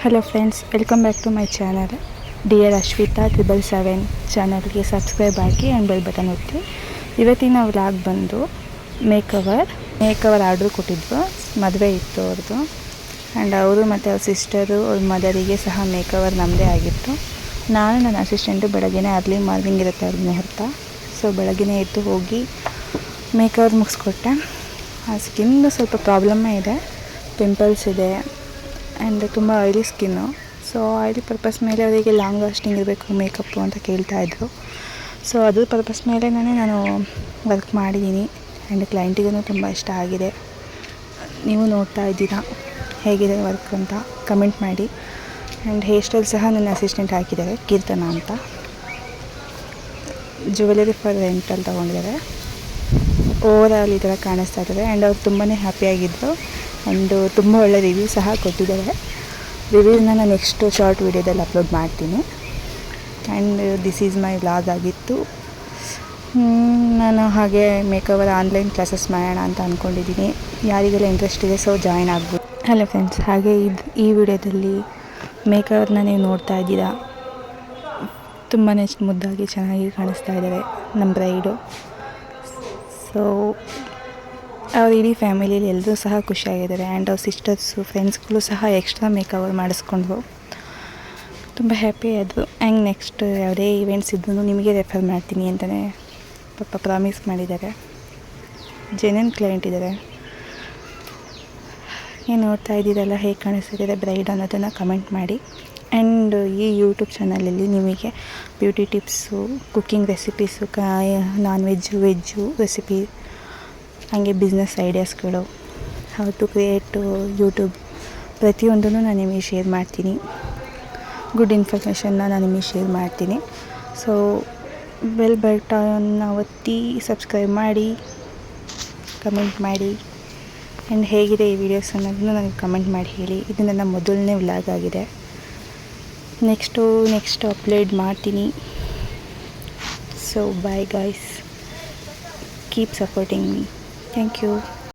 Hello friends, welcome back to my channel. Dear Ashvitha 777 ಚಾನಲ್ಗೆ subscribe ಆಗಿ and bell button ಒತ್ತಿ. ಇವತ್ತಿನ ವ್ಲಾಗ್ ಬಂದು ಮೇಕವರ್ ಆರ್ಡ್ರ್ ಕೊಟ್ಟಿದ್ವು. ಮದುವೆ ಇತ್ತು ಅವ್ರದ್ದು. ಆ್ಯಂಡ್ ಅವರು ಮತ್ತು ಅವ್ರ ಸಿಸ್ಟರು ಅವ್ರ ಮದರಿಗೆ ಸಹ ಮೇಕವರ್ ನಮ್ಮದೇ ಆಗಿತ್ತು. ನಾನು ನನ್ನ ಅಸಿಸ್ಟೆಂಟು ಬೆಳಗ್ಗೆನೇ ಅರ್ಲಿ ಮಾರ್ನಿಂಗ್ ಇರುತ್ತೆ ಅವ್ರ ಮುಹೂರ್ತ. ಸೊ ಬೆಳಗ್ಗೆನೇ ಎದ್ದು ಹೋಗಿ ಮೇಕವರ್ ಮುಗಿಸ್ಕೊಟ್ಟೆ. ಆ ಸ್ಕಿನ್ನು ಸ್ವಲ್ಪ ಪ್ರಾಬ್ಲಮ್ಮೇ ಇದೆ, ಪಿಂಪಲ್ಸ್ ಇದೆ ಆ್ಯಂಡ್ ತುಂಬ oily skin. So oily purpose ಮೇಲೆ ಅವರಿಗೆ ಲಾಂಗ್ ಲಾಸ್ಟಿಂಗ್ ಇರಬೇಕು ಮೇಕಪ್ಪು ಅಂತ ಕೇಳ್ತಾಯಿದ್ರು. ಸೊ ಅದ್ರ ಪರ್ಪಸ್ ಮೇಲೆ ನಾನು ವರ್ಕ್ ಮಾಡಿದ್ದೀನಿ ಆ್ಯಂಡ್ ಕ್ಲೈಂಟಿಗೂ ತುಂಬ ಇಷ್ಟ ಆಗಿದೆ. ನೀವು ನೋಡ್ತಾ ಇದ್ದೀರಾ ಹೇಗಿದೆ ವರ್ಕ್ ಅಂತ ಕಮೆಂಟ್ ಮಾಡಿ. ಆ್ಯಂಡ್ ಹೇರ್ ಸ್ಟೈಲ್ ಸಹ ನನ್ನ ಅಸಿಸ್ಟೆಂಟ್ ಹಾಕಿದ್ದಾರೆ, ಕೀರ್ತನ ಅಂತ. ಜ್ಯುವೆಲರಿ ಫಾರ್ ರೆಂಟಲ್ಲಿ ತೊಗೊಂಡಿದ್ದಾರೆ. ಓವರಾಲ್ ಈ ಥರ ಕಾಣಿಸ್ತಾ ಇದ್ದಾರೆ. ಆ್ಯಂಡ್ ಅವ್ರು ತುಂಬಾ ಹ್ಯಾಪಿಯಾಗಿದ್ದರು ಆ್ಯಂಡ್ ತುಂಬ ಒಳ್ಳೆ ರಿವ್ಯೂ ಸಹ ಕೊಟ್ಟಿದ್ದಾರೆ. ರಿವ್ಯೂನ ನಾನು ನೆಕ್ಸ್ಟ್ ಶಾರ್ಟ್ ವೀಡಿಯೋದಲ್ಲಿ ಅಪ್ಲೋಡ್ ಮಾಡ್ತೀನಿ. And this is my vlog ಆಗಿತ್ತು. ನಾನು ಹಾಗೆ ಮೇಕವರ್ ಆನ್ಲೈನ್ ಕ್ಲಾಸಸ್ ಮಾಡೋಣ ಅಂತ ಅಂದ್ಕೊಂಡಿದ್ದೀನಿ. ಯಾರಿಗೆಲ್ಲ ಇಂಟ್ರೆಸ್ಟ್ ಇದೆ ಸೊ ಜಾಯ್ನ್ ಆಗ್ಬೋದು. ಹಲೋ ಫ್ರೆಂಡ್ಸ್, ಹಾಗೆ ಈ ವಿಡಿಯೋದಲ್ಲಿ ಮೇಕವರ್ನ ನೀವು ನೋಡ್ತಾ ಇದ್ದೀರಾ. ತುಂಬಾ ಮುದ್ದಾಗಿ ಚೆನ್ನಾಗಿ ಕಾಣಿಸ್ತಾ ಇದ್ದಾರೆ ನಮ್ಮ ಬ್ರೈಡು. ಸೊ ಅವ್ರ ಇಡೀ ಫ್ಯಾಮಿಲಿಯಲ್ಲಿ ಎಲ್ಲರೂ ಸಹ ಖುಷಿಯಾಗಿದ್ದಾರೆ. ಆ್ಯಂಡ್ ಅವ್ರ ಸಿಸ್ಟರ್ಸು ಫ್ರೆಂಡ್ಸ್ಗಳು ಸಹ ಎಕ್ಸ್ಟ್ರಾ ಮೇಕವರ್ ಮಾಡಿಸ್ಕೊಂಡ್ರು. ತುಂಬ ಹ್ಯಾಪಿ ಆದರು. ಆ್ಯಂಡ್ ನೆಕ್ಸ್ಟ್ ಯಾವುದೇ ಈವೆಂಟ್ಸ್ ಇದ್ರೂ ನಿಮಗೆ ರೆಫರ್ ಮಾಡ್ತೀನಿ ಅಂತಲೇ ಪಾಪ ಪ್ರಾಮಿಸ್ ಮಾಡಿದ್ದಾರೆ. ಜೆನ್ಯೂನ್ ಕ್ಲೈಂಟ್ ಇದ್ದಾರೆ. ನೀವು ನೋಡ್ತಾ ಇದ್ದೀರಲ್ಲ ಹೇಗೆ ಕಾಣಿಸ್ತಿದ್ದಾರೆ ಬ್ರೈಡ್ ಅನ್ನೋದನ್ನು ಕಮೆಂಟ್ ಮಾಡಿ. ಆ್ಯಂಡ್ ಈ ಯೂಟ್ಯೂಬ್ ಚಾನಲಲ್ಲಿ ನಿಮಗೆ beauty tips, cooking recipes, non veg recipe, ಹಾಗೆ ಬಿಸ್ನೆಸ್ ಐಡಿಯಾಸ್ಗಳು, ಹೌ ಟು ಕ್ರಿಯೇಟು ಯೂಟ್ಯೂಬ್, ಪ್ರತಿಯೊಂದನ್ನು ನಾನು ನಿಮಗೆ ಶೇರ್ ಮಾಡ್ತೀನಿ. ಗುಡ್ ಇನ್ಫಾರ್ಮೇಷನ್ನ ನಾನು ನಿಮಗೆ ಶೇರ್ ಮಾಡ್ತೀನಿ. ಸೊ ಬೆಲ್ ಬಟನ್ನ ಒತ್ತಿ ಸಬ್ಸ್ಕ್ರೈಬ್ ಮಾಡಿ, ಕಮೆಂಟ್ ಮಾಡಿ. ಆ್ಯಂಡ್ ಹೇಗಿದೆ ಈ ವಿಡಿಯೋಸ್ ಅನ್ನೋದನ್ನು ನನಗೆ ಕಮೆಂಟ್ ಮಾಡಿ ಹೇಳಿ. ಇದು ನನ್ನ ಮೊದಲನೇ ವ್ಲಾಗ್ ಆಗಿದೆ. ನೆಕ್ಸ್ಟ್ ಅಪ್ಲೋಡ್ ಮಾಡ್ತೀನಿ. So bye guys, keep supporting me. Thank you.